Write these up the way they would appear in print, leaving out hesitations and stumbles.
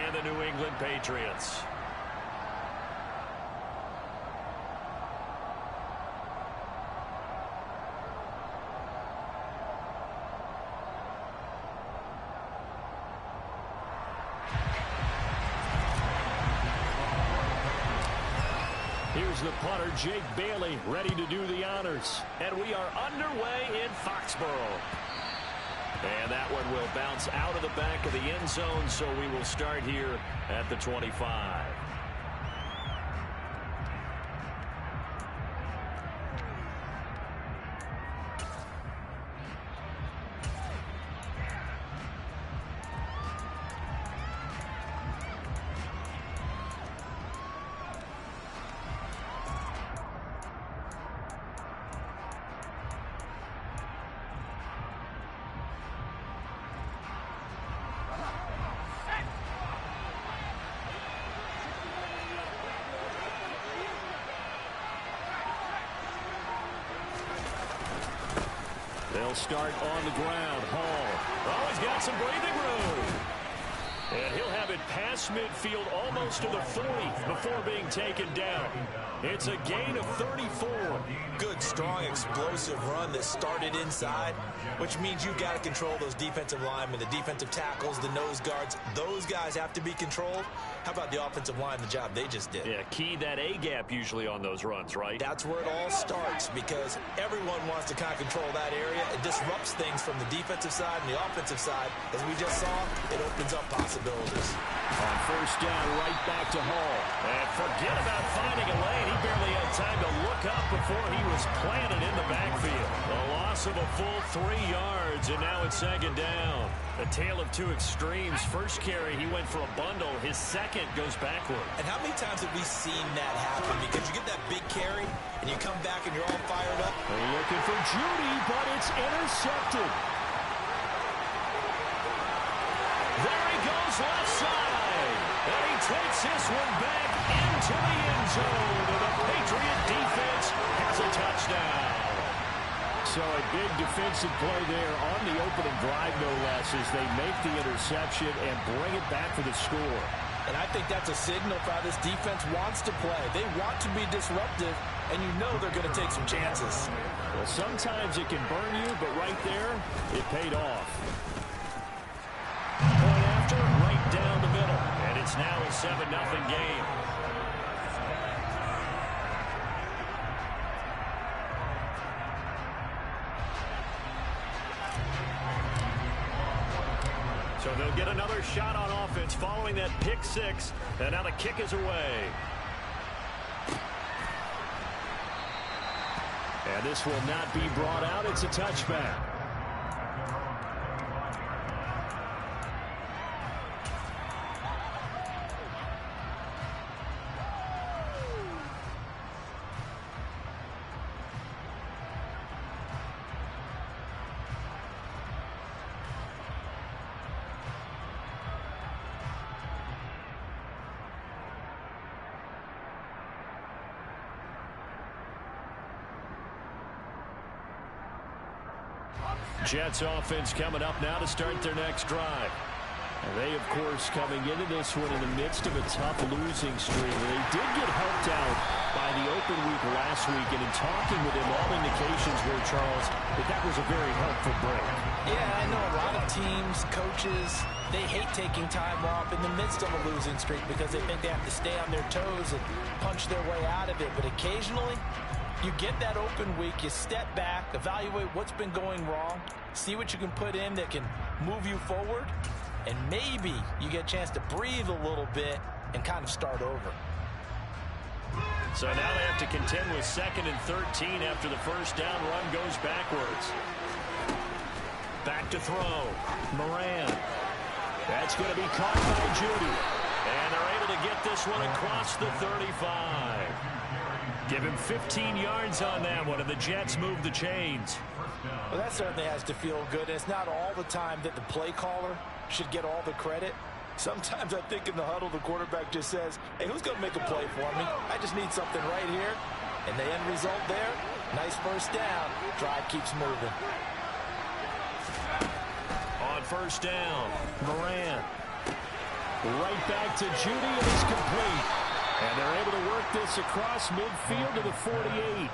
and the New England Patriots. Here's the punter, Jake Bailey, ready to do the honors. And we are underway in Foxborough. And that one will bounce out of the back of the end zone, so we will start here at the 25. They'll start on the ground. Hall. Oh, he's got some breathing room. And he'll have it past midfield almost to the 40 before being taken down. It's a gain of 34. Good, strong, explosive run that started inside, which means you've got to control those defensive linemen, the defensive tackles, the nose guards. Those guys have to be controlled. How about the offensive line, the job they just did? Yeah, key that A-gap usually on those runs, right? That's where it all starts, because everyone wants to kind of control that area. It disrupts things from the defensive side and the offensive side. As we just saw, it opens up possibilities. On first down, right back to Hall. And forget about finding a lane. He barely had time to look up before he was planted in the backfield. A loss of a full 3 yards, and now it's second down. A tale of two extremes. First carry, he went for a bundle. His second goes backward. And how many times have we seen that happen? Because you get that big carry, and you come back and you're all fired up. They're looking for Judy, but it's intercepted. There he goes left side. And he takes this one back into the end zone. And the Patriot defense has a touchdown. So a big defensive play there on the opening drive, no less, as they make the interception and bring it back for the score. And I think that's a signal for how this defense wants to play. They want to be disruptive, and you know they're going to take some chances. Well, sometimes it can burn you, but right there, it paid off. Point after, right down the middle. And it's now a 7-0 game. So they'll get another shot on offense following that pick six. And now the kick is away. And this will not be brought out. It's a touchback. Jets offense coming up now to start their next drive. And they, of course, coming into this one in the midst of a tough losing streak. They did get helped out by the open week last week, and in talking with him, all indications were, Charles, that was a very helpful break. Yeah, I know a lot of teams, coaches, they hate taking time off in the midst of a losing streak because they think they have to stay on their toes and punch their way out of it. But occasionally, you get that open week, you step back, evaluate what's been going wrong, see what you can put in that can move you forward, and maybe you get a chance to breathe a little bit and kind of start over. So now they have to contend with 2nd and 13 after the first down run goes backwards. Back to throw. Moran. That's going to be caught by Judy. And they're able to get this one across the 35. Give him 15 yards on that one, and the Jets move the chains. Well, that certainly has to feel good. And it's not all the time that the play caller should get all the credit. Sometimes I think in the huddle, the quarterback just says, hey, who's going to make a play for me? I just need something right here. And the end result there, nice first down. Drive keeps moving. On first down, Moran. Right back to Judy, and he's complete. And they're able to work this across midfield to the 48.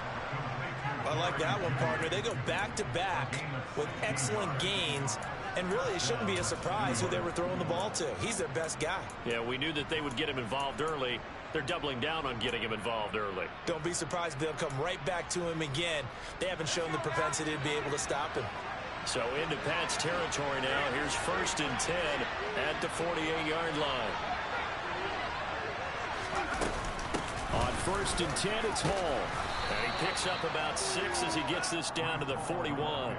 I like that one, partner. They go back-to-back with excellent gains. And really, it shouldn't be a surprise who they were throwing the ball to. He's their best guy. Yeah, we knew that they would get him involved early. They're doubling down on getting him involved early. Don't be surprised if they'll come right back to him again. They haven't shown the propensity to be able to stop him. So into Pat's territory now. Here's 1st and 10 at the 48-yard line. On 1st and 10, it's Hall. And he picks up about 6 as he gets this down to the 41.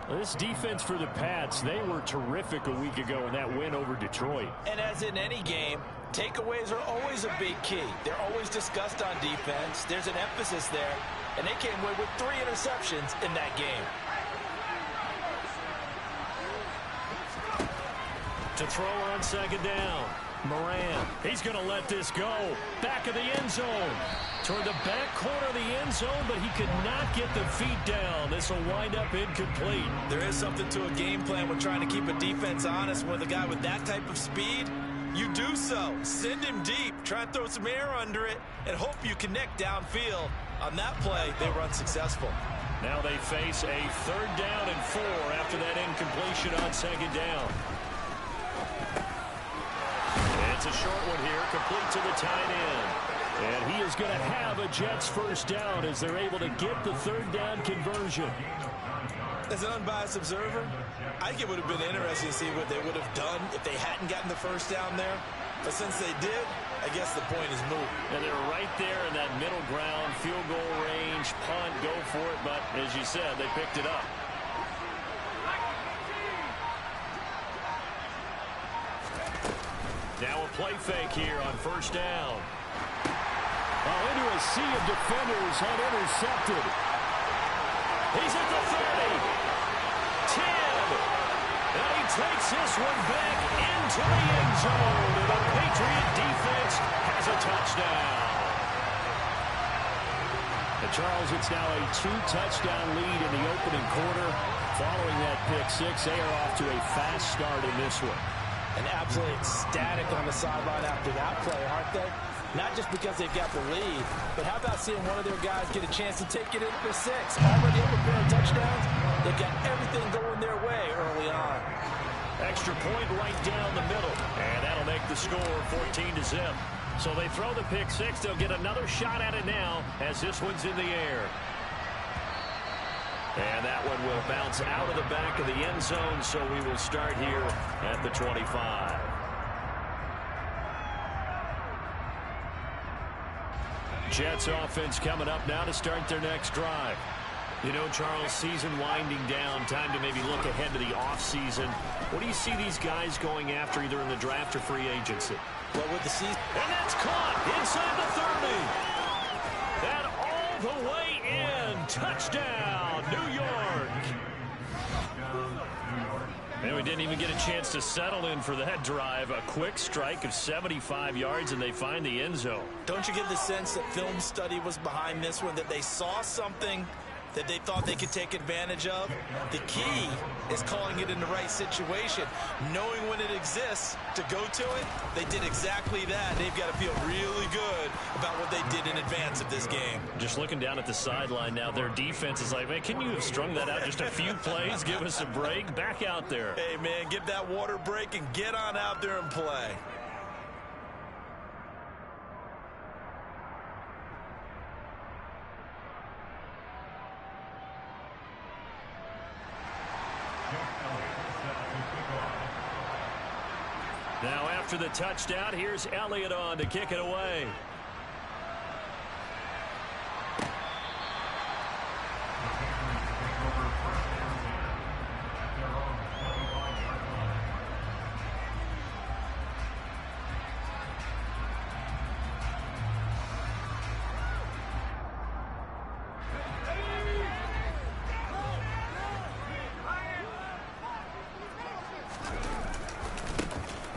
This defense for the Pats, they were terrific a week ago in that win over Detroit. And as in any game, takeaways are always a big key. They're always discussed on defense. There's an emphasis there. And they came away with 3 interceptions in that game. To throw on 2nd down. Moran, he's going to let this go. Back of the end zone. Toward the back corner of the end zone, but he could not get the feet down. This will wind up incomplete. There is something to a game plan with trying to keep a defense honest with a guy with that type of speed. You do so. Send him deep. Try and throw some air under it and hope you connect downfield. On that play, they were unsuccessful. Now they face a 3rd down and 4 after that incompletion on 2nd down. It's a short one here, complete to the tight end. And he is going to have a Jets 1st down as they're able to get the 3rd down conversion. As an unbiased observer, I think it would have been interesting to see what they would have done if they hadn't gotten the 1st down there. But since they did, I guess the point is moot. And they're right there in that middle ground, field goal range, punt, go for it. But as you said, they picked it up. Now a play fake here on 1st down. Oh, into a sea of defenders, unintercepted. He's at the 30. 10. And he takes this one back into the end zone. And the Patriot defense has a touchdown. And Charles, it's now a 2-touchdown lead in the opening quarter. Following that pick 6, they are off to a fast start in this one. And absolutely ecstatic on the sideline after that play, aren't they? Not just because they've got the lead, but how about seeing one of their guys get a chance to take it in for 6? Already up a pair of touchdowns. They've got everything going their way early on. Extra point right down the middle. And that'll make the score 14-0. So they throw the pick 6. They'll get another shot at it now as this one's in the air. And that one will bounce out of the back of the end zone, so we will start here at the 25. Jets offense coming up now to start their next drive. You know, Charles, season winding down, time to maybe look ahead to the offseason. What do you see these guys going after either in the draft or free agency? Well, with the season. And that's caught inside the 30. And all the way in. Touchdown, New York. And we didn't even get a chance to settle in for that drive. A quick strike of 75 yards, and they find the end zone. Don't you get the sense that film study was behind this one, that they saw something that they thought they could take advantage of? The key is calling it in the right situation, knowing when it exists to go to it. They did exactly that. They've got to feel really good about what they did in advance of this game. Just looking down at the sideline now, their defense is like, man, can you have strung that out just a few plays? Give us a break. Back out there. Hey, man, give that water break and get on out there and play. Now after the touchdown, here's Elliott on to kick it away.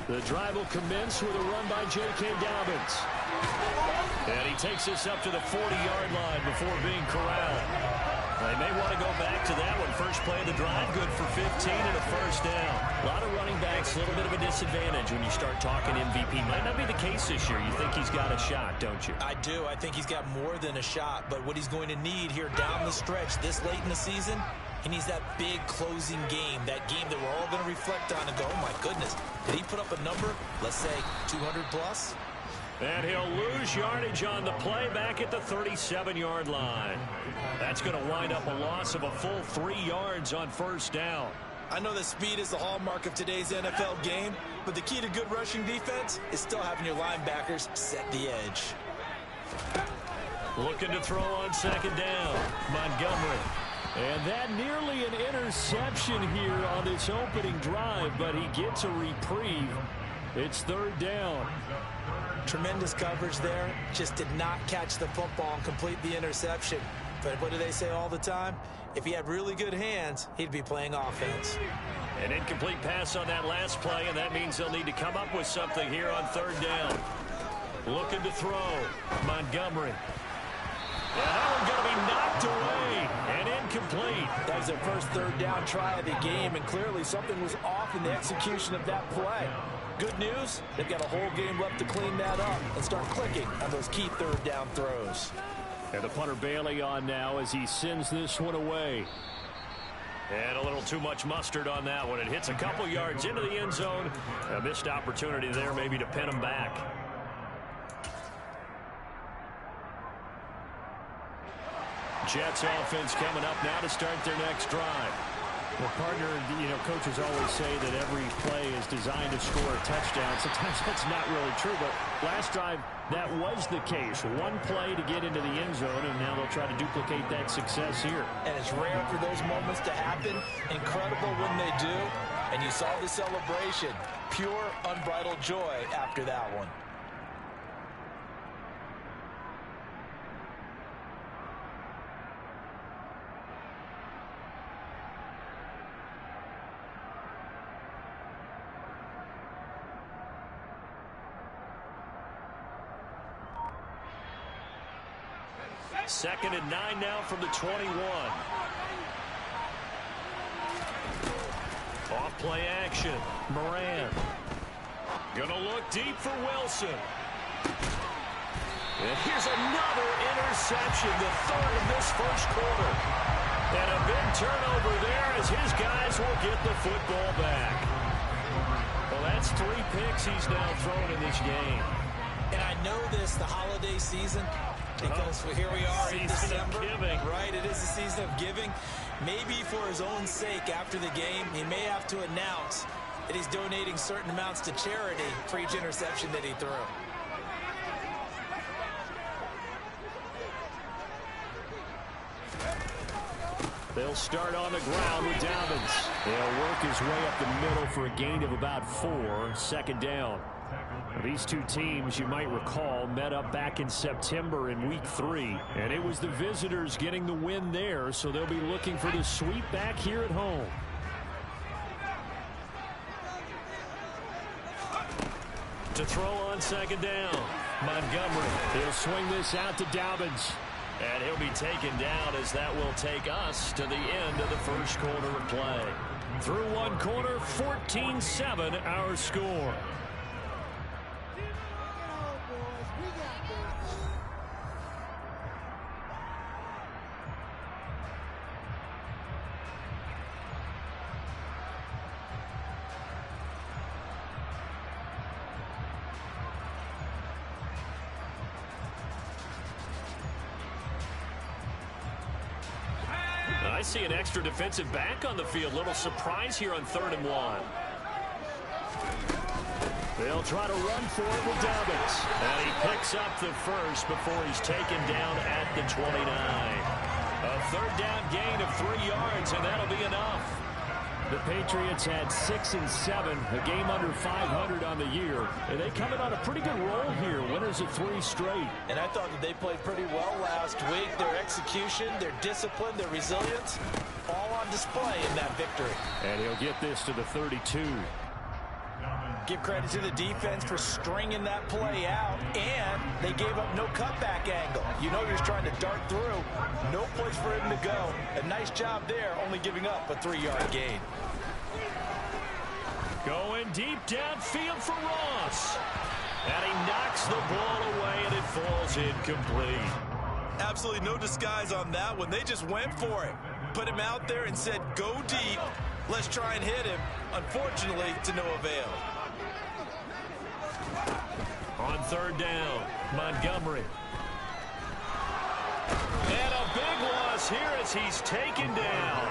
The drive will commence with a run by J.K. Dobbins. And he takes us up to the 40-yard line before being corralled. They may want to go back to that one. First play of the drive, good for 15 and a first down. A lot of running backs, a little bit of a disadvantage when you start talking MVP. Might not be the case this year. You think he's got a shot, don't you? I do. I think he's got more than a shot. But what he's going to need here down the stretch this late in the season, he needs that big closing game, that game that we're all going to reflect on and go, oh, my goodness, did he put up a number, let's say, 200 plus? And he'll lose yardage on the play back at the 37-yard line. That's going to wind up a loss of a full 3 yards on first down. I know that speed is the hallmark of today's NFL game, but the key to good rushing defense is still having your linebackers set the edge. Looking to throw on second down. Montgomery. And that nearly an interception here on this opening drive, but he gets a reprieve. It's third down. Tremendous coverage there. Just did not catch the football and complete the interception. But what do they say all the time? If he had really good hands, he'd be playing offense. An incomplete pass on that last play, and that means they'll need to come up with something here on third down. Looking to throw. Montgomery. And that one's going to be knocked away and incomplete. That was their first third down try of the game, and clearly something was off in the execution of that play. Good news, they've got a whole game left to clean that up and start clicking on those key third down throws. And the punter Bailey on now as he sends this one away. And a little too much mustard on that one. It hits a couple yards into the end zone. A missed opportunity there maybe to pin him back. Jets offense coming up now to start their next drive. Well, partner, coaches always say that every play is designed to score a touchdown. Sometimes that's not really true, but last drive, that was the case. One play to get into the end zone, and now they'll try to duplicate that success here. And it's rare for those moments to happen. Incredible when they do. And you saw the celebration. Pure, unbridled joy after that one. Second and 9 now from the 21. Off play action. Moran. Gonna look deep for Wilson. And here's another interception, the third of this first quarter. And a big turnover there as his guys will get the football back. Well, that's 3 picks he's now thrown in this game. And I know this, the holiday season, because here we are in December, right? It is the season of giving. Maybe for his own sake after the game, he may have to announce that he's donating certain amounts to charity for each interception that he threw. They'll start on the ground with Dobbins. They'll work his way up the middle for a gain of about 4. Second down. These two teams, you might recall, met up back in September in Week 3. And it was the visitors getting the win there, so they'll be looking for the sweep back here at home. To throw on second down. Montgomery. He'll swing this out to Dobbins. And he'll be taken down as that will take us to the end of the first quarter of play. Through one quarter, 14-7 our score. I see an extra defensive back on the field. Little surprise here on 3rd and 1. They'll try to run for it with Dobbins. And he picks up the first before he's taken down at the 29. A 3rd down gain of 3 yards, and that'll be enough. The Patriots had 6 and 7, a game under 500 on the year. And they come in on a pretty good roll here, winners of 3 straight. And I thought that they played pretty well last week. Their execution, their discipline, their resilience, all on display in that victory. And he'll get this to the 32. Give credit to the defense for stringing that play out, and they gave up no cutback angle. You know you're just trying to dart through. No place for him to go. A nice job there, only giving up a 3-yard gain. Going deep downfield for Ross. And he knocks the ball away, and it falls incomplete. Absolutely no disguise on that one. They just went for it. Put him out there and said, go deep. Let's try and hit him. Unfortunately, to no avail. On 3rd down, Montgomery. And a big loss here as he's taken down.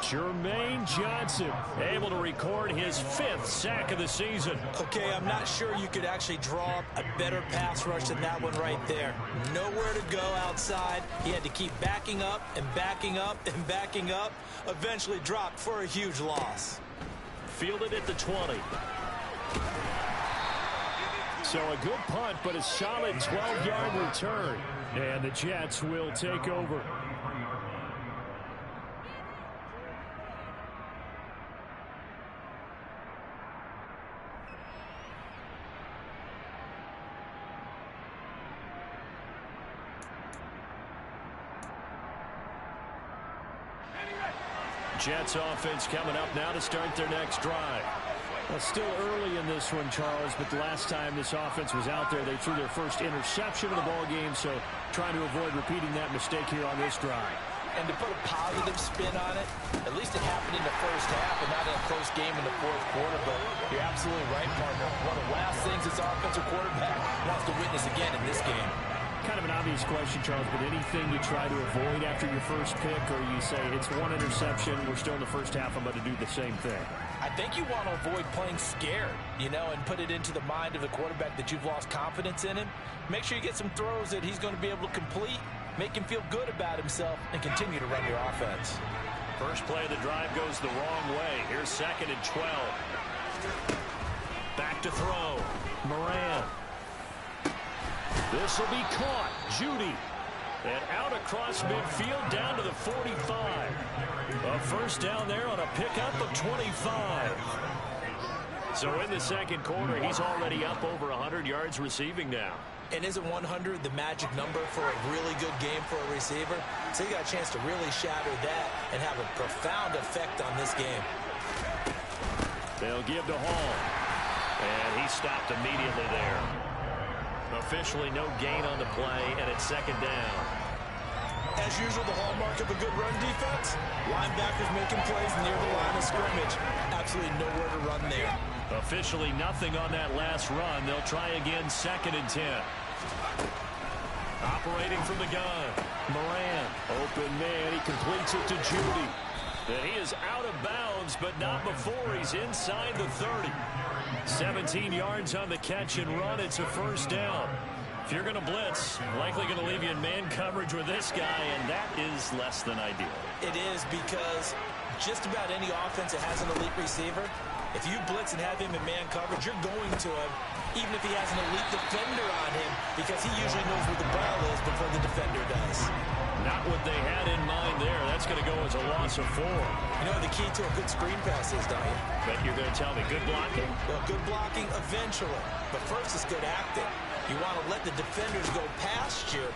Jermaine Johnson able to record his 5th sack of the season. Okay, I'm not sure you could actually draw up a better pass rush than that one right there. Nowhere to go outside. He had to keep backing up and backing up and backing up. Eventually dropped for a huge loss. Fielded at the 20. So a good punt, but a solid 12-yard return. And the Jets will take over. Jets offense coming up now to start their next drive. Well, still early in this one, Charles, but the last time this offense was out there, they threw their first interception of the ball game, so trying to avoid repeating that mistake here on this drive. And to put a positive spin on it, at least it happened in the first half and not in a close game in the 4th quarter, but you're absolutely right, partner. One of the last things this offensive quarterback wants to witness again in this game. Kind of an obvious question, Charles, but anything you try to avoid after your first pick, or you say it's one interception, we're still in the first half, I'm going to do the same thing? I think you want to avoid playing scared, you know, and put it into the mind of the quarterback that you've lost confidence in him. Make sure you get some throws that he's going to be able to complete, make him feel good about himself, and continue to run your offense. First play of the drive goes the wrong way. Here's 2nd and 12. Back to throw. Moran. This will be caught. Judy. And out across midfield down to the 45. A first down there on a pickup of 25. So in the 2nd quarter, he's already up over 100 yards receiving now. And isn't 100 the magic number for a really good game for a receiver? So you got a chance to really shatter that and have a profound effect on this game. They'll give to Hall. And he stopped immediately there. Officially no gain on the play, and it's 2nd down. As usual, the hallmark of a good run defense, linebackers making plays near the line of scrimmage. Absolutely nowhere to run there. Officially nothing on that last run. They'll try again, 2nd and 10. Operating from the gun. Moran, open man, he completes it to Judy. And he is out of bounds, but not before he's inside the 30. 17 yards on the catch and run. It's a first down. If you're going to blitz, likely going to leave you in man coverage with this guy, and that is less than ideal. It is, because just about any offense that has an elite receiver, if you blitz and have him in man coverage, you're going to him, even if he has an elite defender on him, because he usually knows where the ball is before the defender does. Not what they had in mind there. That's going to go as a loss of 4. You know what the key to a good screen pass is, don't you? But you're going to tell me good blocking? Well, good blocking eventually. But first it's good acting. You want to let the defenders go past you,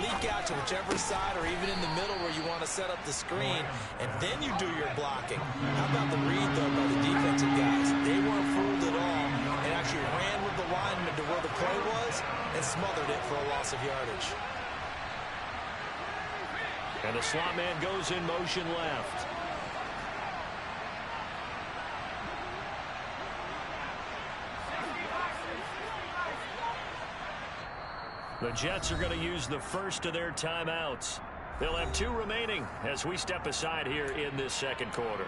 leak out to whichever side or even in the middle where you want to set up the screen, and then you do your blocking. How about the read, though, by the defensive guys? They weren't fooled at all and actually ran with the lineman to where the play was and smothered it for a loss of yardage. And the slot man goes in motion left. The Jets are going to use the first of their timeouts. They'll have 2 remaining as we step aside here in this 2nd quarter.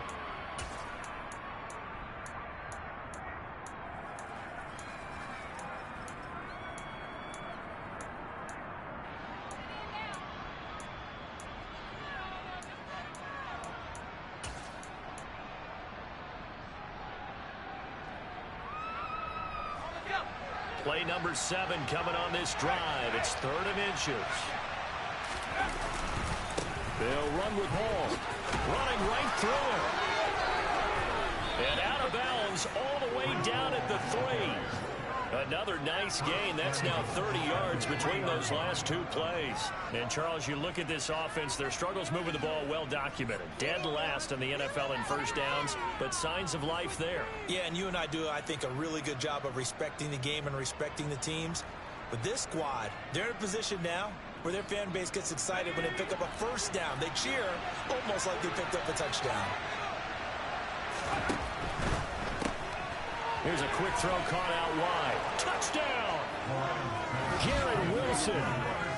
Play number 7 coming on this drive. It's 3rd and inches. They'll run with Hall. Running right through him. And out of bounds all the way down at the 3. Another nice gain. That's now 30 yards between those last two plays. And, Charles, you look at this offense, their struggles moving the ball well documented. Dead last in the NFL in first downs, but signs of life there. Yeah, and you and I do, I think, a really good job of respecting the game and respecting the teams. But this squad, they're in a position now where their fan base gets excited when they pick up a first down. They cheer almost like they picked up a touchdown. Here's a quick throw caught out wide. Touchdown! Garrett Wilson,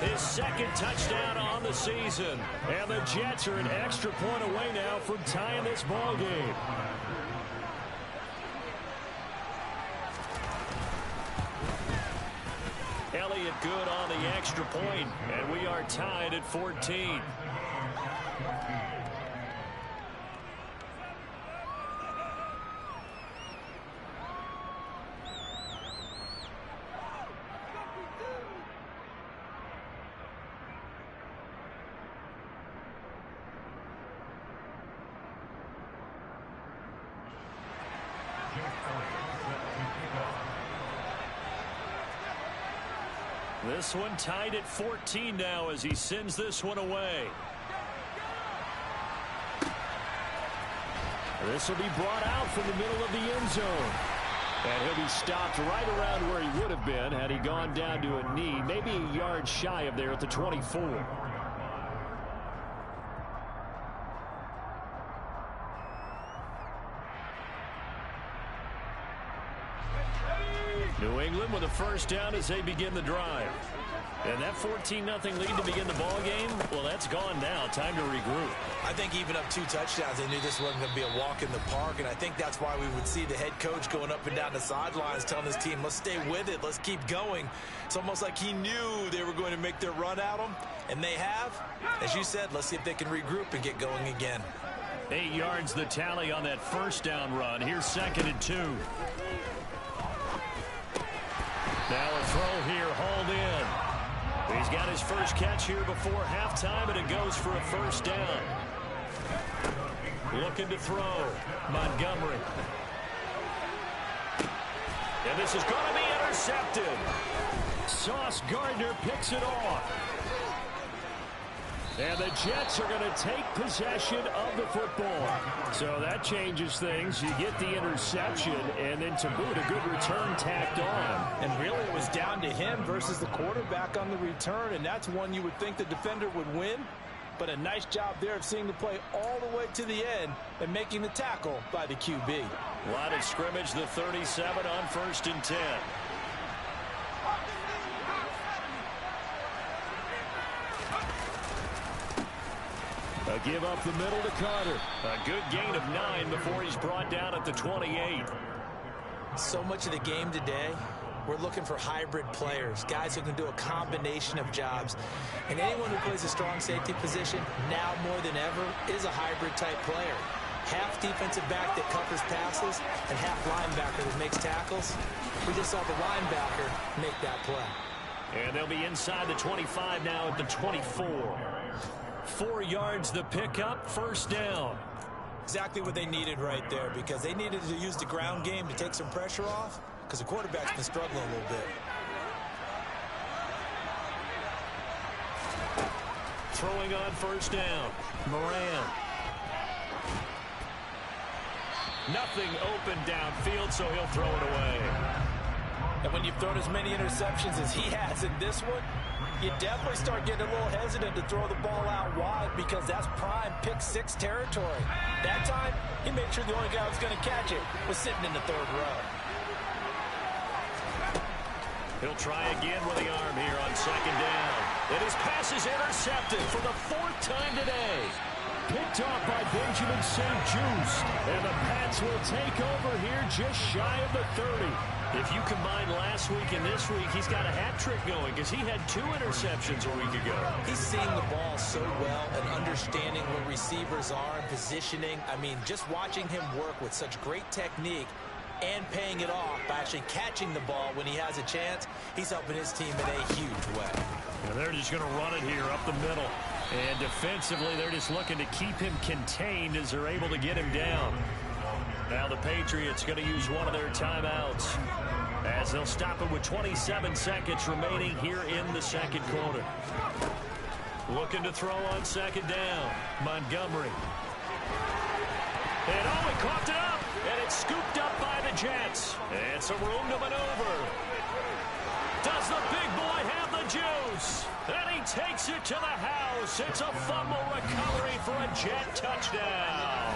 his second touchdown on the season. And the Jets are an extra point away now from tying this ball game. Elliott good on the extra point, and we are tied at 14. This one tied at 14 now as he sends this one away. This will be brought out from the middle of the end zone. And he'll be stopped right around where he would have been had he gone down to a knee, maybe a yard shy of there at the 24. New England with a first down as they begin the drive. And that 14-0 lead to begin the ball game, well, that's gone now. Time to regroup. I think even up 2 touchdowns, they knew this wasn't going to be a walk in the park, and I think that's why we would see the head coach going up and down the sidelines telling his team, let's stay with it, let's keep going. It's almost like he knew they were going to make their run at him, and they have. As you said, let's see if they can regroup and get going again. 8 yards the tally on that first down run. Here's 2nd and 2. Now a throw here, hauled in. He's got his first catch here before halftime, and it goes for a first down. Looking to throw. Montgomery. And this is going to be intercepted. Sauce Gardner picks it off. And the Jets are going to take possession of the football. So that changes things. You get the interception, and then to boot, a good return tacked on. And really it was down to him versus the quarterback on the return, and that's one you would think the defender would win. But a nice job there of seeing the play all the way to the end and making the tackle by the QB. Line of scrimmage, the 37 on 1st and 10. A give up the middle to Carter. A good gain of 9 before he's brought down at the 28. So much of the game today, we're looking for hybrid players, guys who can do a combination of jobs. And anyone who plays a strong safety position, now more than ever, is a hybrid type player. Half defensive back that covers passes and half linebacker that makes tackles. We just saw the linebacker make that play. And they'll be inside the 25 now at the 24. 4 yards the pickup, first down. Exactly what they needed right there, because they needed to use the ground game to take some pressure off, because the quarterback's been struggling a little bit. Throwing on first down, Moran. Nothing open downfield, so he'll throw it away. And when you've thrown as many interceptions as he has in this one, you definitely start getting a little hesitant to throw the ball out wide, because that's prime pick 6 territory. That time, he made sure the only guy who was going to catch it was sitting in the 3rd row. He'll try again with the arm here on 2nd down. And his pass is intercepted for the 4th time today. Picked off by Benjamin St-Juste. And the Pats will take over here just shy of the 30. If you combine last week and this week, he's got a hat trick going, because he had 2 interceptions a week ago. He's seeing the ball so well and understanding where receivers are and positioning. I mean, just watching him work with such great technique and paying it off by actually catching the ball when he has a chance, he's helping his team in a huge way. And they're just going to run it here up the middle. And defensively, they're just looking to keep him contained as they're able to get him down. Now the Patriots going to use one of their timeouts as they'll stop it with 27 seconds remaining here in the second quarter. Looking to throw on second down. Montgomery. And he coughed it up, and it's scooped up by the Jets. And some room to maneuver. Does the big boy have the juice? And he takes it to the house. It's a fumble recovery for a Jet touchdown.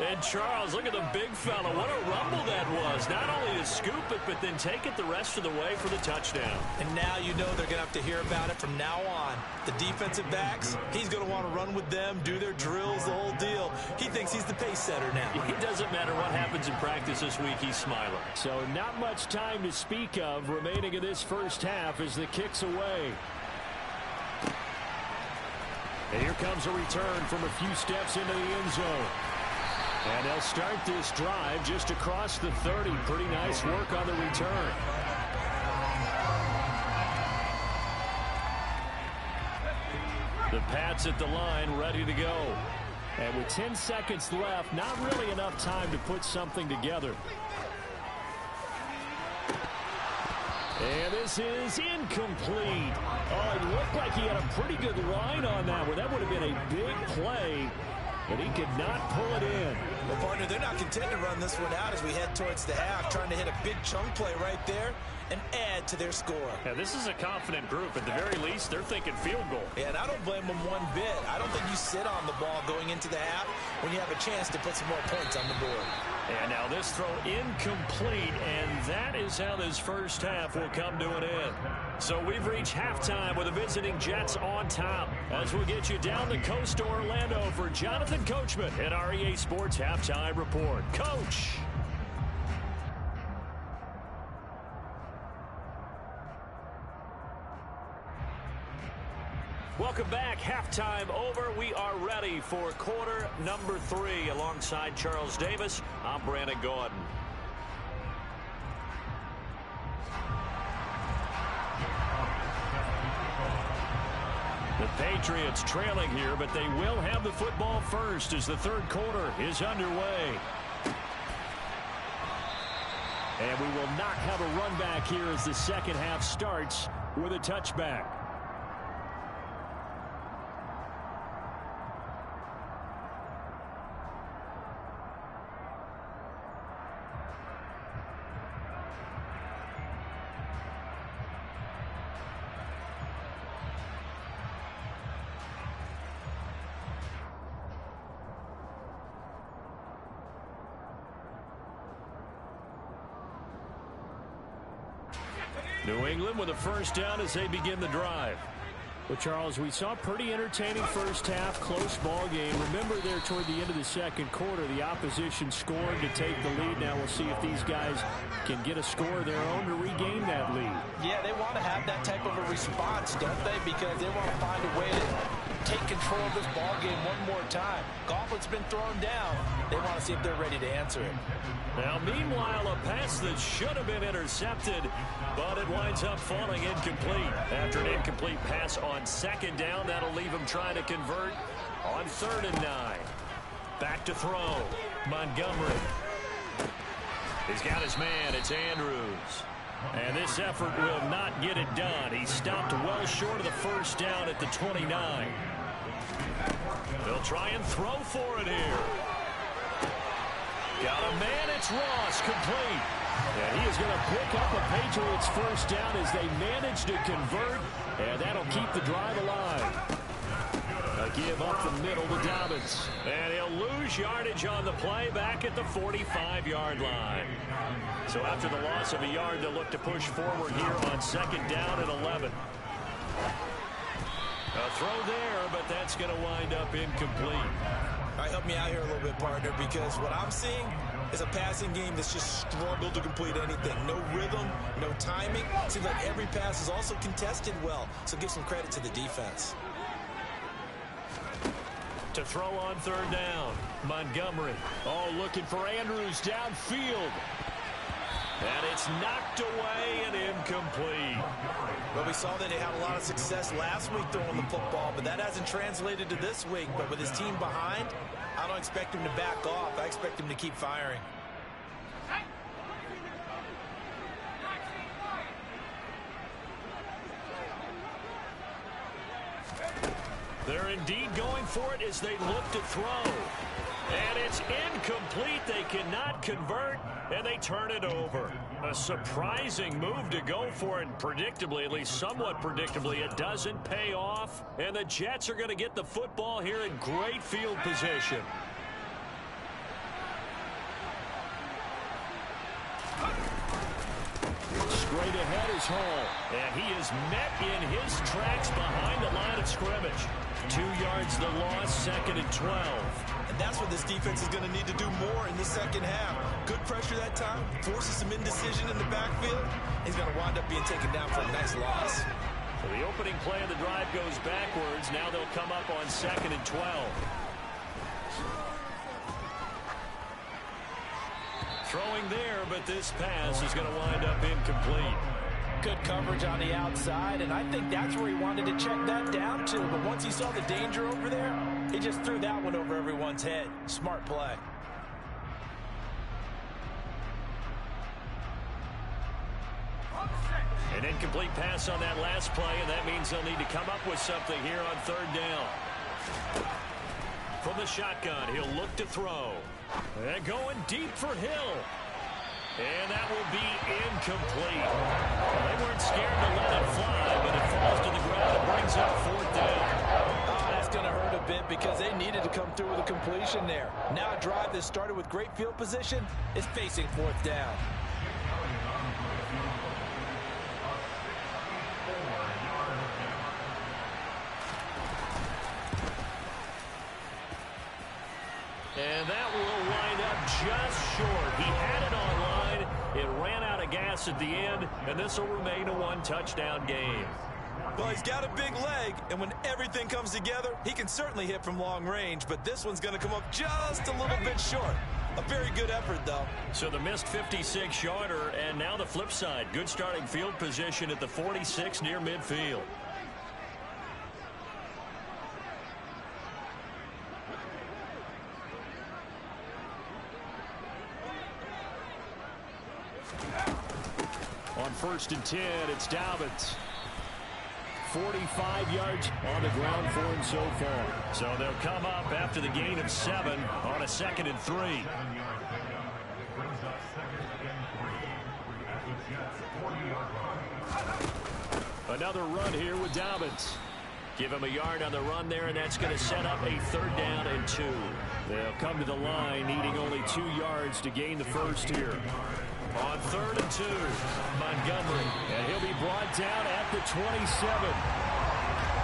And Charles, look at the big fella. What a rumble that was. Not only to scoop it, but then take it the rest of the way for the touchdown. And now you know they're going to have to hear about it from now on. The defensive backs, he's going to want to run with them, do their drills, the whole deal. He thinks he's the pace setter now. It doesn't matter what happens in practice this week, he's smiling. So not much time to speak of remaining in this first half as the kick's away. And here comes a return from a few steps into the end zone. And they'll start this drive just across the 30. Pretty nice work on the return. The Pats at the line, ready to go. And with 10 seconds left, not really enough time to put something together. And this is incomplete. Oh, it looked like he had a pretty good line on that one. That would have been a big play. But he could not pull it in. Well, partner, they're not content to run this one out as we head towards the half, trying to hit a big chunk play right there and add to their score. Yeah, this is a confident group. At the very least, they're thinking field goal. Yeah, and I don't blame them one bit. I don't think you sit on the ball going into the half when you have a chance to put some more points on the board. And now this throw incomplete, and that is how this first half will come to an end. So we've reached halftime with the visiting Jets on top. As we'll get you down the coast to Orlando for Jonathan Coachman at our EA Sports Halftime Report. Coach. Welcome back. Halftime over. We are ready for quarter number 3. Alongside Charles Davis, I'm Brandon Gordon. The Patriots trailing here, but they will have the football first as the third quarter is underway. And we will not have a run back here as the second half starts with a touchback. New England with a first down as they begin the drive. Well, Charles, we saw a pretty entertaining first half, close ball game. Remember there toward the end of the second quarter, the opposition scored to take the lead. Now we'll see if these guys can get a score of their own to regain that lead. Yeah, they want to have that type of a response, don't they? Because they want to find a way to take control of this ball game one more time. Gauntlet's been thrown down. They want to see if they're ready to answer it. Now, meanwhile, a pass that should have been intercepted, but it winds up falling incomplete. After an incomplete pass on second down, that'll leave him trying to convert on 3rd and 9. Back to throw. Montgomery. He's got his man. It's Andrews. And this effort will not get it done. He stopped well short of the first down at the 29. They'll try and throw for it here. Got a man, it's Ross, complete. And he is going to pick up a Patriots first down as they manage to convert, and that'll keep the drive alive. A give up the middle to Dobbins. And he'll lose yardage on the play back at the 45-yard line. So after the loss of a yard, they'll look to push forward here on 2nd down and 11. A throw there, but that's going to wind up incomplete. All right, help me out here a little bit, partner, because what I'm seeing is a passing game that's just struggled to complete anything. No rhythm, no timing. Seems like every pass is also contested well, so give some credit to the defense. To throw on 3rd down, Montgomery. Oh, looking for Andrews downfield. And it's knocked away and incomplete. Well, we saw that he had a lot of success last week throwing the football, but that hasn't translated to this week. But with his team behind, I don't expect him to back off. I expect him to keep firing. They're indeed going for it as they look to throw. And it's incomplete. They cannot convert, and they turn it over. A surprising move to go for it, and predictably, at least somewhat predictably, it doesn't pay off. And the Jets are going to get the football here in great field position. Straight ahead is Hall, and he is met in his tracks behind the line of scrimmage. 2 yards the loss, 2nd and 12. And that's what this defense is going to need to do more in the second half. Good pressure that time, forces some indecision in the backfield. He's going to wind up being taken down for a nice loss. So the opening play of the drive goes backwards. Now they'll come up on 2nd and 12. Throwing there, but this pass is going to wind up incomplete. Good coverage on the outside, and I think that's where he wanted to check that down to. But once he saw the danger over there, he just threw that one over everyone's head. Smart play. An incomplete pass on that last play, and that means they'll need to come up with something here on 3rd down. From the shotgun, he'll look to throw. And going deep for Hill. And that will be incomplete. They weren't scared to let it fly, but it falls to the ground and brings up 4th down. Oh, that's going to hurt a bit because they needed to come through with a completion there. Now a drive that started with great field position is facing 4th down. And that will wind up just short. He had it online. It ran out of gas at the end, and this will remain a 1-touchdown game. Well, he's got a big leg, and when everything comes together, he can certainly hit from long range, but this one's going to come up just a little bit short. A very good effort, though. So the missed 56-yarder, and now the flip side. Good starting field position at the 46 near midfield. On 1st and 10, it's Dobbins. 45 yards on the ground for him so far. So they'll come up after the gain of 7 on a 2nd and 3. Another run here with Dobbins. Give him a yard on the run there, and that's going to set up a 3rd down and 2. They'll come to the line, needing only 2 yards to gain the first here. On 3rd and 2, Montgomery, and he'll be brought down at the 27.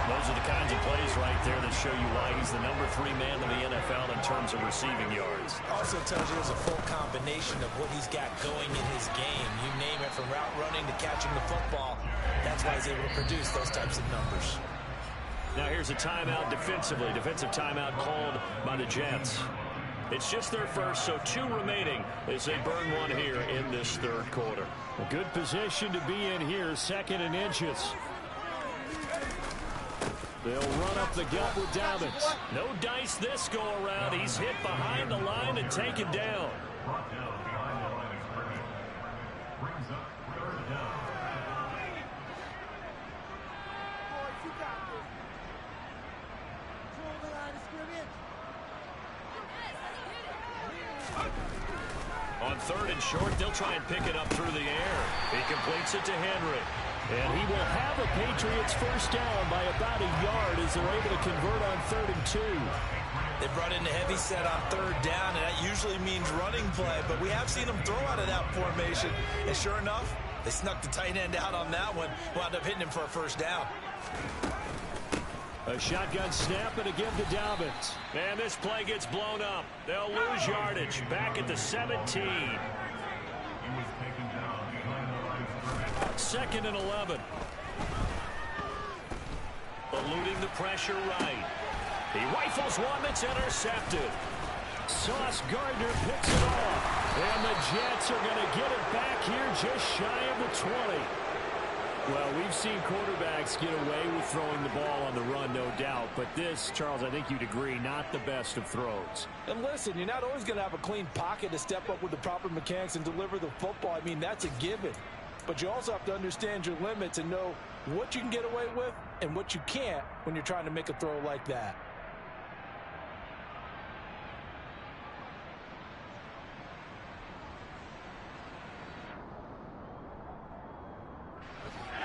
Those are the kinds of plays right there that show you why he's the number 3 man in the NFL in terms of receiving yards. Also tells you there's a full combination of what he's got going in his game. You name it, from route running to catching the football. That's why he's able to produce those types of numbers. Now here's a timeout defensively. Defensive timeout called by the Jets. It's just their first, so 2 remaining as they burn one here in this 3rd quarter. A good position to be in here, 2nd and inches. They'll run up the gut with Dobbins. No dice this go around. He's hit behind the line and taken down. On 3rd and short, they'll try and pick it up through the air. He completes it to Henry. And he will have a Patriots first down by about a yard as they're able to convert on 3rd and 2. They brought in a heavy set on 3rd down, and that usually means running play, but we have seen them throw out of that formation. And sure enough, they snuck the tight end out on that one, wound up hitting him for a first down. A shotgun snap and again to Dobbins. And this play gets blown up. They'll lose yardage back at the 17. 2nd and 11. Eluding the pressure right. He rifles one that's intercepted. Sauce Gardner picks it off. And the Jets are going to get it back here just shy of the 20. Well, we've seen quarterbacks get away with throwing the ball on the run, no doubt. But this, Charles, I think you'd agree, not the best of throws. And listen, you're not always going to have a clean pocket to step up with the proper mechanics and deliver the football. I mean, that's a given. But you also have to understand your limits and know what you can get away with and what you can't when you're trying to make a throw like that.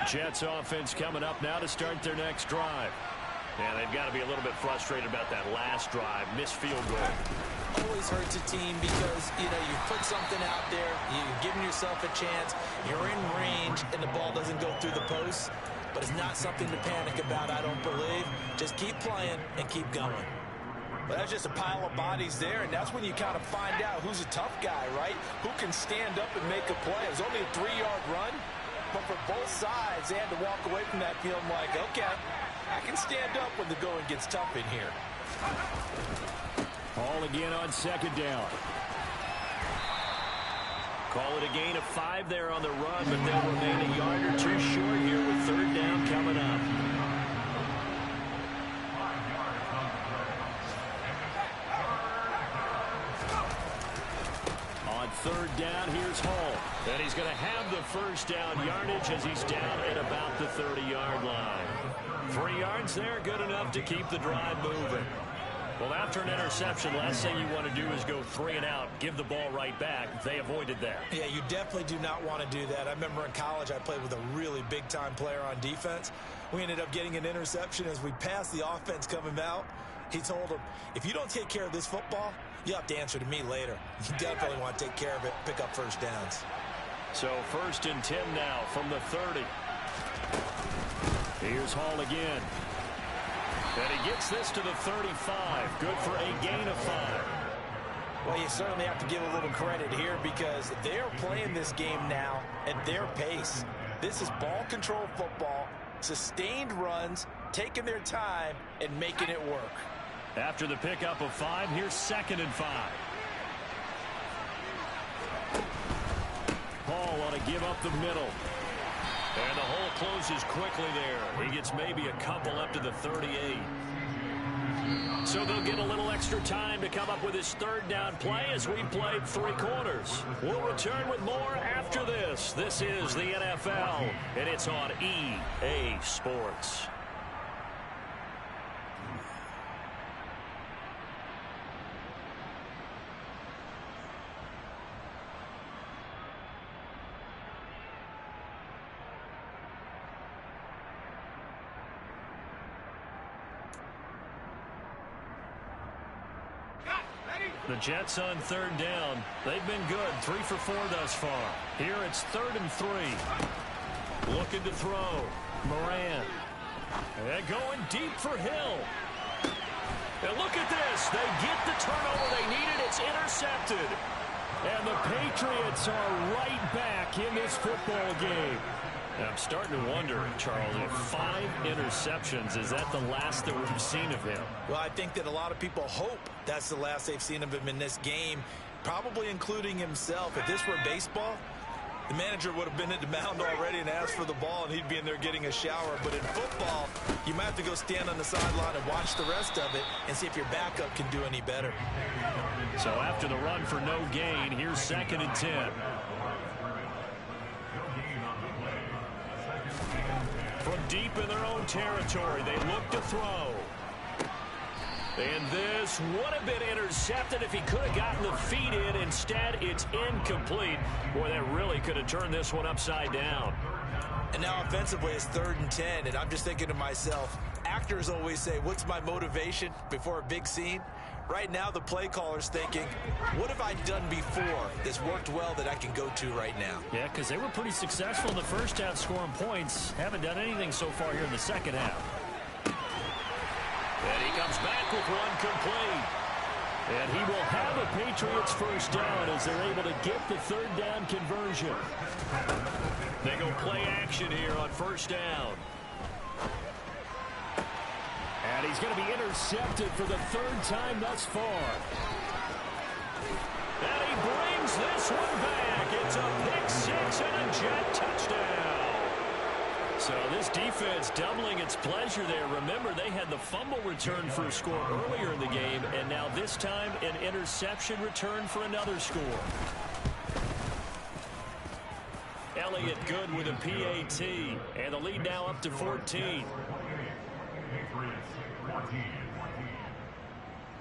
Jets offense coming up now to start their next drive. And they've got to be a little bit frustrated about that last drive. Missed field goal. Always hurts a team because, you put something out there, you're giving yourself a chance, you're in range, and the ball doesn't go through the post. But it's not something to panic about, I don't believe. Just keep playing and keep going. But that's just a pile of bodies there, and that's when you kind of find out who's a tough guy, right? Who can stand up and make a play. It was only a 3-yard run. But for both sides, they had to walk away from that feeling like, okay, I can stand up when the going gets tough in here. Ball again on second down. Call it a gain of 5 there on the run, but they'll remain a yard or two short here with third down coming up. On third down, here's Hall. And he's going to have the first down yardage as he's down at about the 30-yard line. 3 yards there, good enough to keep the drive moving. Well, after an interception, last thing you want to do is go 3 and out, give the ball right back. They avoided that. Yeah, you definitely do not want to do that. I remember in college I played with a really big-time player on defense. We ended up getting an interception as we passed the offense coming out. He told him, if you don't take care of this football, you have to answer to me later. You definitely want to take care of it, pick up first downs. So 1st and 10 now from the 30. Here's Hall again. And he gets this to the 35. Good for a gain of 5. Well, you certainly have to give a little credit here because they're playing this game now at their pace. This is ball control football, sustained runs, taking their time, and making it work. After the pickup of 5, here's 2nd and 5. Hall ought to give up the middle. And the hole closes quickly there. He gets maybe a couple up to the 38. So they'll get a little extra time to come up with his third down play as we played 3 quarters. We'll return with more after this. This is the NFL, and it's on EA Sports. The Jets on third down. They've been good. 3 for 4 thus far. Here it's 3rd and 3. Looking to throw. Moran. And going deep for Hill. And look at this. They get the turnover they needed. It's intercepted. And the Patriots are right back in this football game. And I'm starting to wonder, Charles, if 5 interceptions, is that the last that we've seen of him? Well, I think that a lot of people hope that's the last they've seen of him in this game, probably including himself. If this were baseball, the manager would have been at the mound already and asked for the ball, and he'd be in there getting a shower. But in football, you might have to go stand on the sideline and watch the rest of it and see if your backup can do any better. So after the run for no gain, here's 2nd and 10. From deep in their own territory, they look to throw. And this would have been intercepted if he could have gotten the feet in. Instead, it's incomplete. Boy, that really could have turned this one upside down. And now offensively, it's 3rd and 10. And I'm just thinking to myself, actors always say, what's my motivation before a big scene? Right now, the play caller's thinking, what have I done before that's worked well that I can go to right now? Yeah, because they were pretty successful in the first half scoring points. Haven't done anything so far here in the second half. And he comes back with one complete. And he will have a Patriots first down as they're able to get the third down conversion. They go play action here on first down. And he's going to be intercepted for the 3rd time thus far. And he brings throws this one back. It's a pick six and a Jet touchdown. So this defense doubling its pleasure there. Remember, they had the fumble return for a score earlier in the game, and now this time an interception return for another score. Elliott good with a PAT, and the lead now up to 14.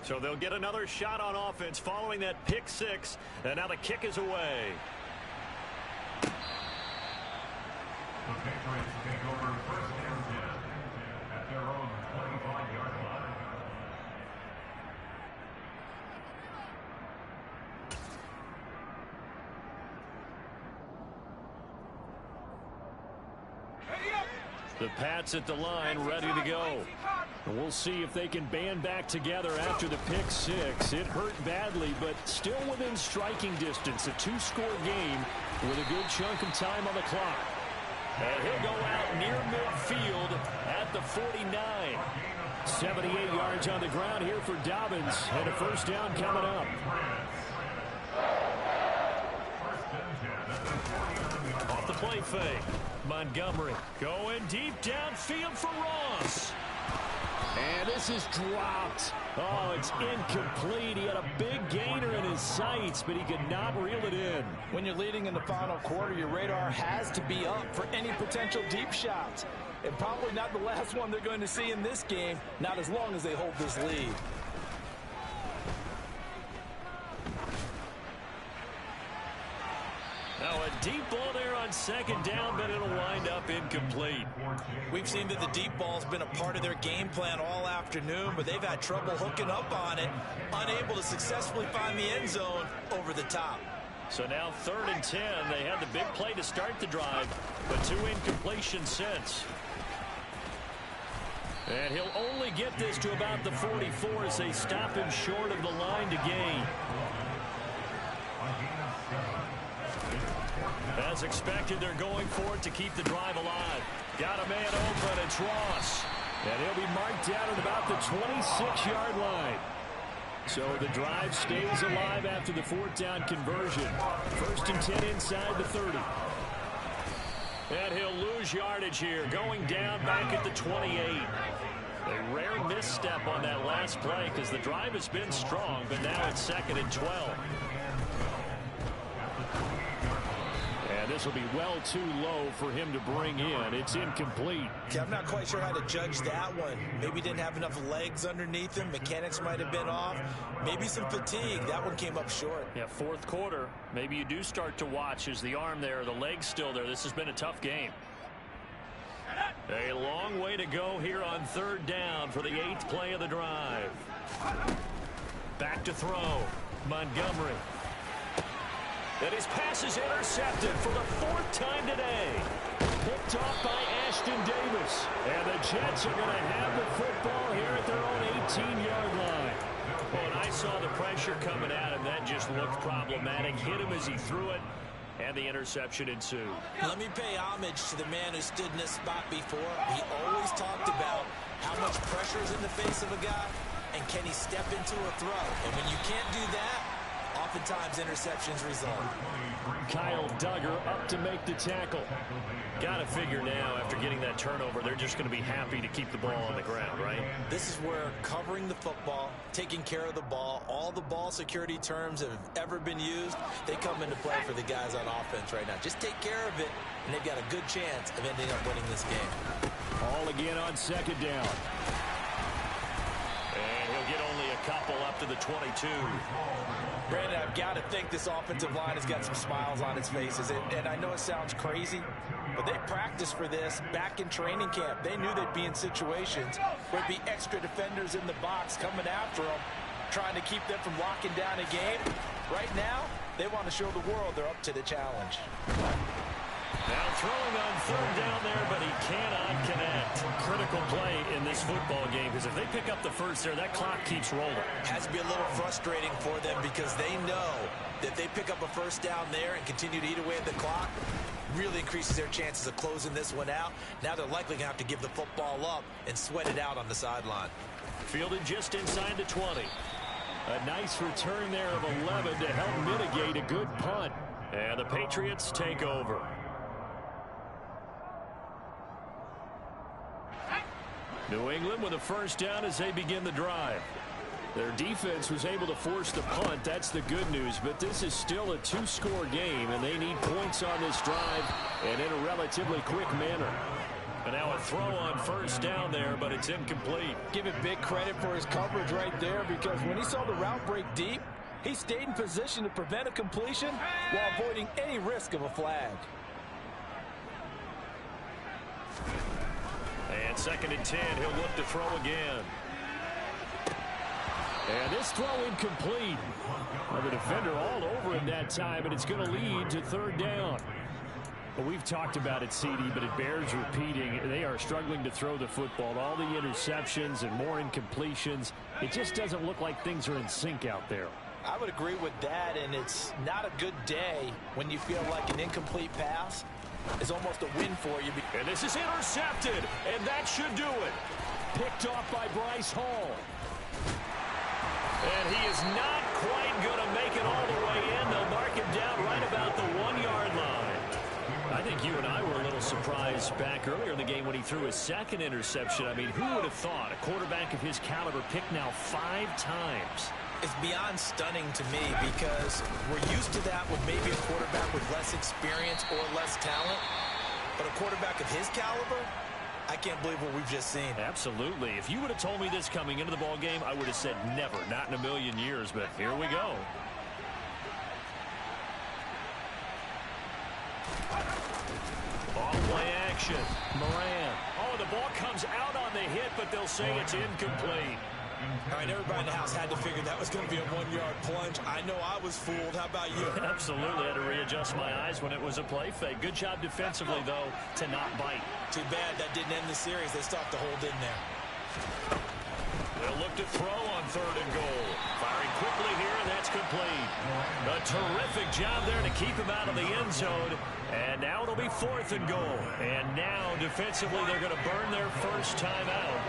So they'll get another shot on offense following that pick six, and now the kick is away. The Patriots take over first and 10 at their own 25-yard line. The Pats at the line, ready to go. And we'll see if they can band back together after the pick six. It hurt badly, but still within striking distance. A two-score game with a good chunk of time on the clock. And he'll go out near midfield at the 49. 78 yards on the ground here for Dobbins, and a first down coming up. Off the play fake. Montgomery going deep downfield for Ross. And this is dropped. Oh, it's incomplete. He had a big gainer in his sights, but he could not reel it in. When you're leading in the final quarter, your radar has to be up for any potential deep shots. And probably not the last one they're going to see in this game, not as long as they hold this lead. Now a deep ball there on second down, but it'll wind up incomplete. We've seen that the deep ball's been a part of their game plan all afternoon, but they've had trouble hooking up on it, unable to successfully find the end zone over the top. So now 3rd and 10. They had the big play to start the drive, but 2 incompletions since. And he'll only get this to about the 44 as they stop him short of the line to gain. As expected, they're going for it to keep the drive alive. Got a man open, it's Ross. And he'll be marked down at about the 26-yard line. So the drive stays alive after the 4th down conversion. 1st and 10 inside the 30. And he'll lose yardage here, going down back at the 28. A rare misstep on that last play because the drive has been strong, but now it's 2nd and 12. And this will be well too low for him to bring in. It's incomplete. Yeah, I'm not quite sure how to judge that one. Maybe didn't have enough legs underneath him. Mechanics might have been off. Maybe some fatigue. That one came up short. Yeah, 4th quarter. Maybe you do start to watch as the arm there, the leg's still there. This has been a tough game. A long way to go here on 3rd down for the 8th play of the drive. Back to throw. Montgomery. And his pass is intercepted for the 4th time today. Picked off by Ashton Davis. And the Jets are going to have the football here at their own 18-yard line. Well, and I saw the pressure coming at him. That just looked problematic. Hit him as he threw it, and the interception ensued. Let me pay homage to the man who stood in this spot before. He always talked about how much pressure is in the face of a guy, and can he step into a throw. And when you can't do that, oftentimes interceptions result. Kyle Duggar up to make the tackle. Got to figure now, after getting that turnover, they're just going to be happy to keep the ball on the ground, right? This is where covering the football, taking care of the ball, all the ball security terms that have ever been used, they come into play for the guys on offense right now. Just take care of it, and they've got a good chance of ending up winning this game. All again on 2nd down. And he'll get only a couple up to the 22. Brandon, I've got to think this offensive line has got some smiles on its faces. And I know it sounds crazy, but they practiced for this back in training camp. They knew they'd be in situations where there'd be extra defenders in the box coming after them, trying to keep them from locking down a game. Right now, they want to show the world they're up to the challenge. Now throwing on 3rd down there, but he cannot connect. Critical play in this football game, because if they pick up the first there, that clock keeps rolling. Has to be a little frustrating for them because they know that they pick up a first down there and continue to eat away at the clock, really increases their chances of closing this one out. Now they're likely going to have to give the football up and sweat it out on the sideline. Fielded just inside the 20. A nice return there of 11 to help mitigate a good punt. And the Patriots take over. New England with a first down as they begin the drive. Their defense was able to force the punt. That's the good news. But this is still a two-score game, and they need points on this drive and in a relatively quick manner. And now a throw on first down there, but it's incomplete. Give it big credit for his coverage right there, because when he saw the route break deep, he stayed in position to prevent a completion while avoiding any risk of a flag. And 2nd and 10, he'll look to throw again. And this throw incomplete. Well, the defender all over him that time, and it's going to lead to 3rd down. Well, we've talked about it, CD, but it bears repeating. They are struggling to throw the football. All the interceptions and more incompletions. It just doesn't look like things are in sync out there. I would agree with that, and it's not a good day when you feel like an incomplete pass is almost a win for you. And this is intercepted, and that should do it. Picked off by Bryce Hall. And he is not quite going to make it all the way in. They'll mark him down right about the 1-yard line. I think you and I were a little surprised back earlier in the game when he threw his 2nd interception. I mean, who would have thought a quarterback of his caliber picked now 5 times? It's beyond stunning to me, because we're used to that with maybe a quarterback with less experience or less talent. But a quarterback of his caliber, I can't believe what we've just seen. Absolutely. If you would have told me this coming into the ball game, I would have said never, not in a million years. But here we go. Off play action. Moran. Oh, the ball comes out on the hit, but they'll say it's incomplete. All right, everybody in the house had to figure that was going to be a 1-yard plunge. I know I was fooled. How about you? Absolutely. I had to readjust my eyes when it was a play fake. Good job defensively, though, to not bite. Too bad that didn't end the series. They stopped to hold in there. They'll look to throw on 3rd and goal. Firing quickly here, and that's complete. A terrific job there to keep him out of the end zone. And now it'll be 4th and goal. And now, defensively, they're going to burn their first time out.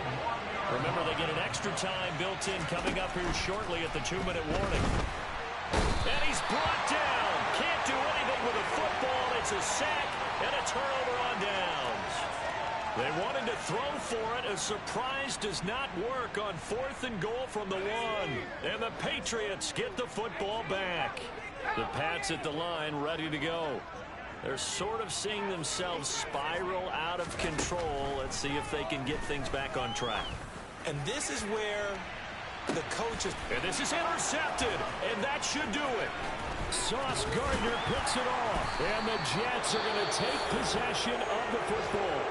Remember, they get an extra time built in coming up here shortly at the 2-minute warning. And he's brought down. Can't do anything with a football. It's a sack and a turnover on downs. They wanted to throw for it. A surprise does not work on 4th and goal from the 1. And the Patriots get the football back. The Pats at the line ready to go. They're sort of seeing themselves spiral out of control. Let's see if they can get things back on track. And this is where the coaches... And this is intercepted, and that should do it. Sauce Gardner picks it off, and the Jets are going to take possession of the football.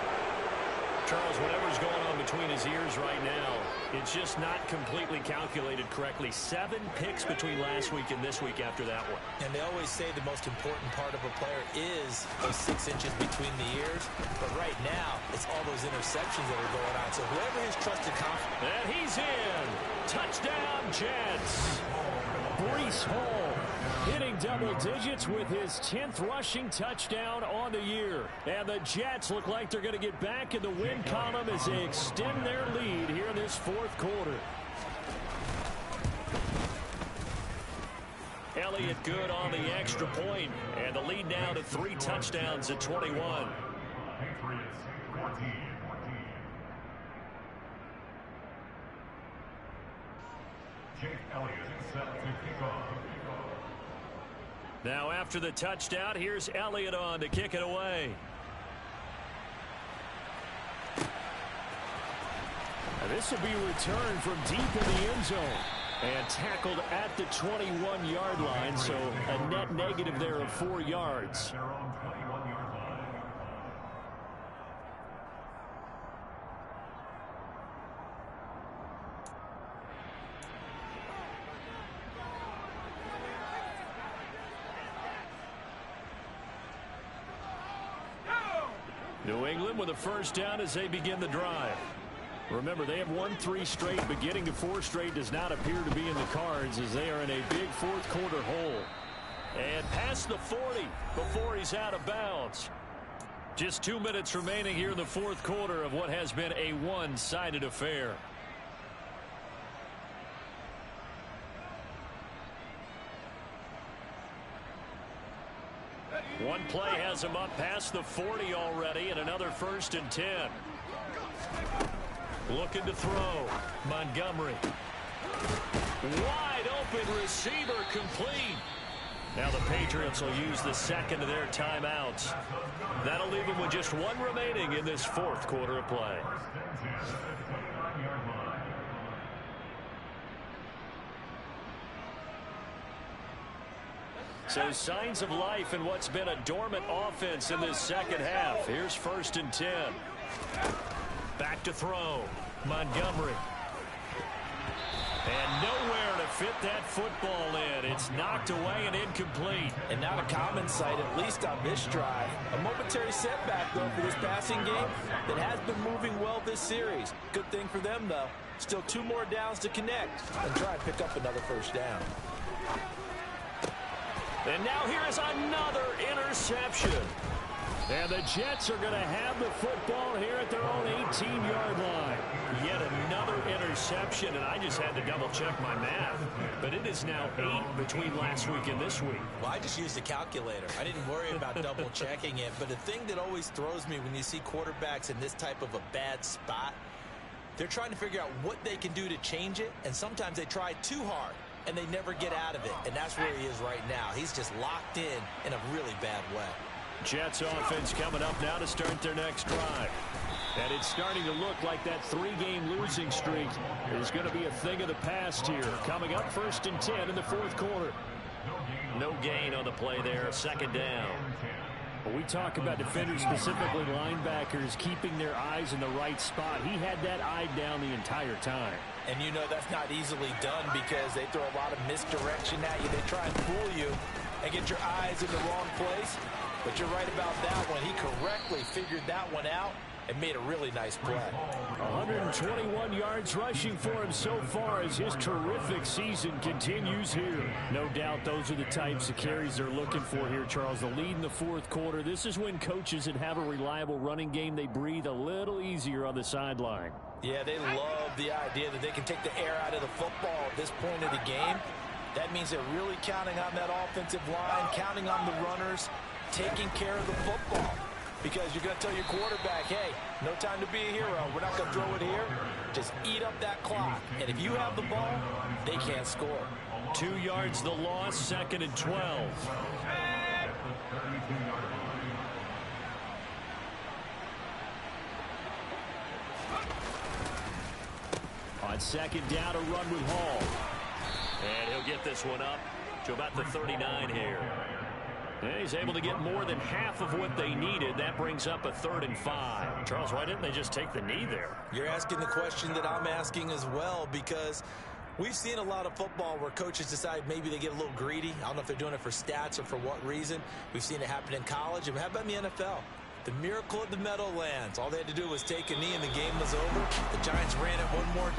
Charles, whatever's going on between his ears right now, it's just not completely calculated correctly. 7 picks between last week and this week after that one. And they always say the most important part of a player is those 6 inches between the ears. But right now, it's all those interceptions that are going on. So whoever his trusted confidence... And he's in. Touchdown, Jets. Bryce Hall hitting double digits with his 10th rushing touchdown on the year. And the Jets look like they're going to get back in the win column as they extend their lead here in this 4th quarter. Elliott good on the extra point, and the lead now to 3 touchdowns at 21. Patriots 14. Jake Elliott set to kick off. Now after the touchdown, here's Elliott on to kick it away. And this will be returned from deep in the end zone. And tackled at the 21-yard line, so a net negative there of 4 yards. Their own 21-yard line. New England with a first down as they begin the drive. Remember, they have won 3 straight, but getting to 4 straight does not appear to be in the cards as they are in a big 4th quarter hole. And past the 40 before he's out of bounds. Just 2 minutes remaining here in the 4th quarter of what has been a one-sided affair. One play has him up past the 40 already, and another 1st and 10. Looking to throw. Montgomery. Wide open receiver, complete. Now the Patriots will use the second of their timeouts. That'll leave them with just one remaining in this 4th quarter of play. So signs of life in what's been a dormant offense in this second half. Here's 1st and 10. Back to throw. Montgomery. And nowhere to fit that football in. It's knocked away and incomplete. And not a common sight, at least on this drive. A momentary setback, though, for this passing game that has been moving well this series. Good thing for them, though. Still 2 more downs to connect and try and pick up another 1st down. And now here is another interception. And the Jets are going to have the football here at their own 18-yard line. Yet another interception, and I just had to double-check my math. But it is now 8 between last week and this week. Well, I just used a calculator. I didn't worry about double-checking it. But the thing that always throws me when you see quarterbacks in this type of a bad spot, they're trying to figure out what they can do to change it, and sometimes they try too hard, and they never get out of it. And that's where he is right now. He's just locked in a really bad way. Jets offense coming up now to start their next drive. And it's starting to look like that 3-game losing streak is going to be a thing of the past here. Coming up 1st and 10 in the 4th quarter. No gain on the play there. 2nd down. When we talk about defenders, specifically linebackers, keeping their eyes in the right spot, he had that eye down the entire time. And you know that's not easily done because they throw a lot of misdirection at you. They try and fool you and get your eyes in the wrong place. But you're right about that one. He correctly figured that one out and made a really nice play. 121 yards rushing for him so far as his terrific season continues here. No doubt those are the types of carries they're looking for here, Charles. The lead in the 4th quarter. This is when coaches that have a reliable running game, they breathe a little easier on the sideline. Yeah, they love the idea that they can take the air out of the football at this point of the game. That means they're really counting on that offensive line, counting on the runners, taking care of the football. Because you're going to tell your quarterback, hey, no time to be a hero. We're not going to throw it here. Just eat up that clock. And if you have the ball, they can't score. 2 yards the loss, 2nd and 12. On 2nd down, a run with Hall. And he'll get this one up to about the 39 here. And he's able to get more than half of what they needed. That brings up a 3rd and 5. Charles, why didn't they just take the knee there? You're asking the question that I'm asking as well, because we've seen a lot of football where coaches decide maybe they get a little greedy. I don't know if they're doing it for stats or for what reason. We've seen it happen in college. And how about in the NFL? The miracle of the Meadowlands. All they had to do was take a knee and the game was over. The Giants ran it one more